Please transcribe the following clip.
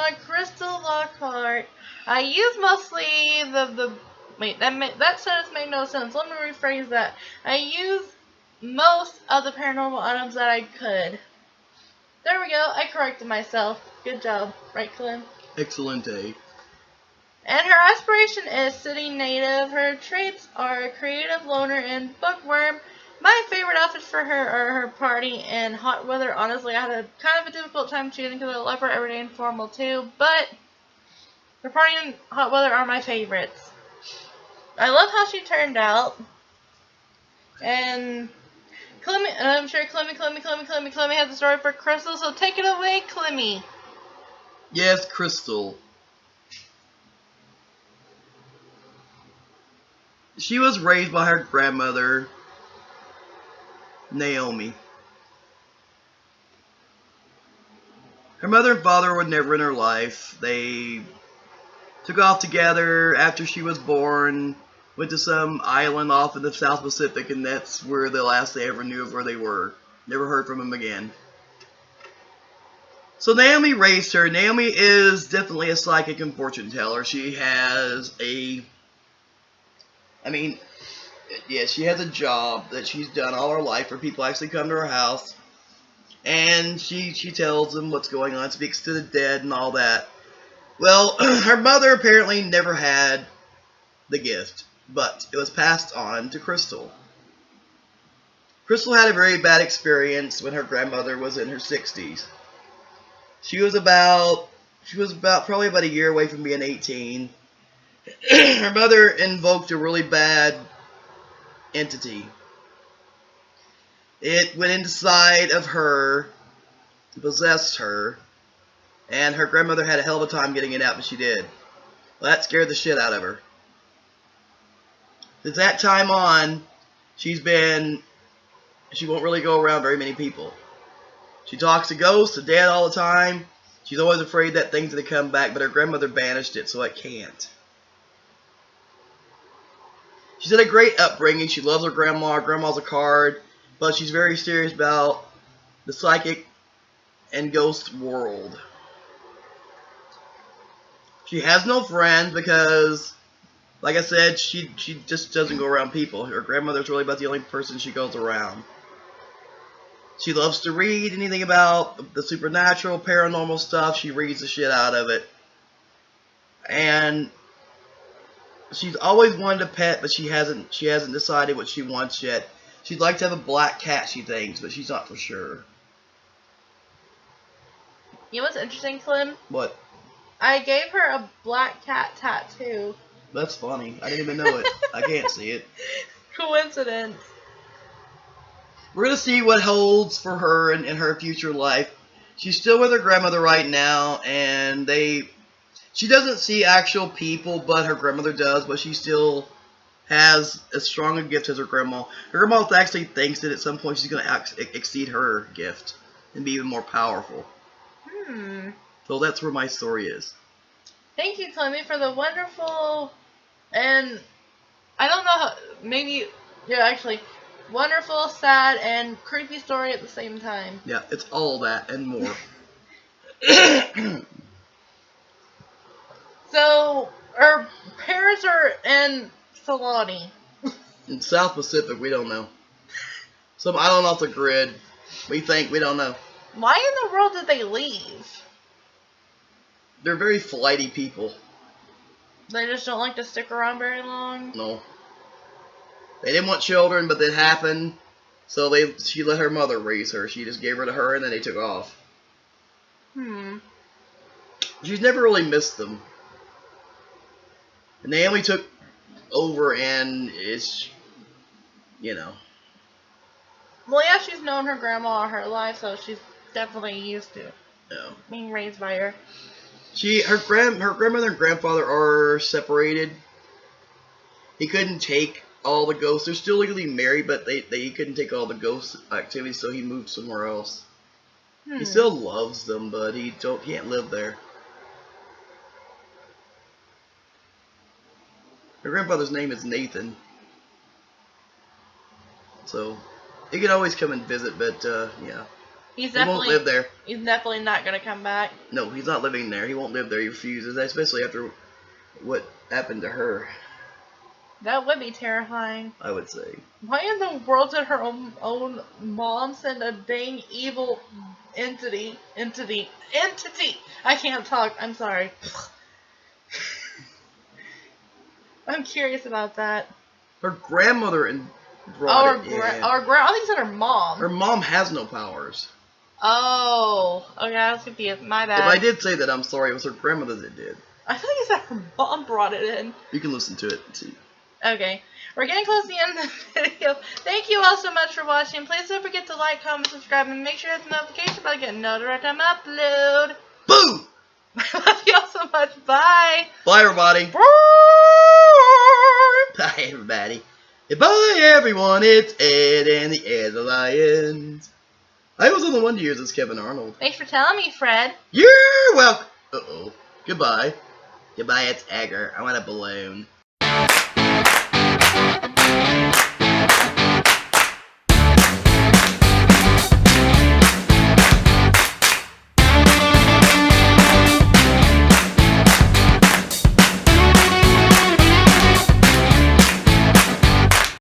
grandma, Krystal Lockhart. I use mostly wait, that sentence made no sense. Let me rephrase that. I use most of the paranormal items that I could. There we go. I corrected myself. Good job. Right, Clem? Excellente. And her aspiration is city native. Her traits are creative, loner, and bookworm. My favorite outfits for her are her party and hot weather. Honestly, I had a kind of a difficult time choosing because I love her everyday and formal too. But her party and hot weather are my favorites. I love how she turned out. And Clemmy, and I'm sure Clemmy has a story for Krystal. So take it away, Clemmy. Yes, Krystal. She was raised by her grandmother, Naomi. Her mother and father were never in her life. They took off together after she was born, went to some island off in the South Pacific, and that's where the last they ever knew of where they were. Never heard from them again. So Naomi raised her. Naomi is definitely a psychic and fortune teller. She has she has a job that she's done all her life where people actually come to her house. And she tells them what's going on, speaks to the dead and all that. Well, her mother apparently never had the gift, but it was passed on to Krystal. Krystal had a very bad experience when her grandmother was in her 60s. She was probably about a year away from being 18. Her mother invoked a really bad entity. It went inside of her, possessed her, and her grandmother had a hell of a time getting it out, but she did. Well, that scared the shit out of her. Since that time on, she won't really go around very many people. She talks to ghosts, to dead all the time. She's always afraid that thing's going to come back, but her grandmother banished it, so it can't. She's had a great upbringing. She loves her grandma. Her grandma's a card. But she's very serious about the psychic and ghost world. She has no friends because, like I said, she just doesn't go around people. Her grandmother's really about the only person she goes around. She loves to read anything about the supernatural, paranormal stuff. She reads the shit out of it. And she's always wanted a pet, but she hasn't decided what she wants yet. She'd like to have a black cat, she thinks, but she's not for sure. You know what's interesting, Clem? What? I gave her a black cat tattoo. That's funny. I didn't even know it. I can't see it. Coincidence. We're going to see what holds for her in her future life. She's still with her grandmother right now, and she doesn't see actual people, but her grandmother does, but she still has as strong a gift as her grandma. Her grandma actually thinks that at some point she's going to exceed her gift and be even more powerful. So that's where my story is. Thank you, Clemmy, for the wonderful and I don't know how, maybe, yeah, actually, wonderful, sad, and creepy story at the same time. Yeah, it's all that and more. So, our parents are in Salani. In South Pacific, we don't know. Some island off the grid. We don't know. Why in the world did they leave? They're very flighty people. They just don't like to stick around very long? No. They didn't want children, but it happened. So she let her mother raise her. She just gave her to her, and then they took off. She's never really missed them. And Naomi took over, and it's, Well, yeah, she's known her grandma all her life, so she's definitely used to being raised by her. Her grandmother and grandfather are separated. He couldn't take all the ghosts. They're still legally married, but he couldn't take all the ghost activities, so he moved somewhere else. He still loves them, but he can't live there. Her grandfather's name is Nathan. So, he could always come and visit, but, yeah. He won't live there. He's definitely not gonna come back. No, he's not living there. He won't live there. He refuses, especially after what happened to her. That would be terrifying. I would say. Why in the world did her own mom send a dang evil entity? I can't talk. I'm sorry. I'm curious about that. Her grandmother brought it in. I think it's her mom. Her mom has no powers. Oh, okay, I was confused. My bad. If I did say that, I'm sorry. It was her grandmother that did. I think it's that her mom brought it in. You can listen to it and see. Okay, we're getting close to the end of the video. Thank you all so much for watching. Please don't forget to like, comment, subscribe, and make sure to hit the notification bell to get notified every time I upload. Boom! I love you all so much. Bye. Bye, everybody. Bye. Bye, everybody. Bye, everyone. It's Ed and the Ed Lions. I was on the one to use as Kevin Arnold. Thanks for telling me, Fred. You're welcome. Uh-oh. Goodbye. Goodbye, it's Edgar. I want a balloon.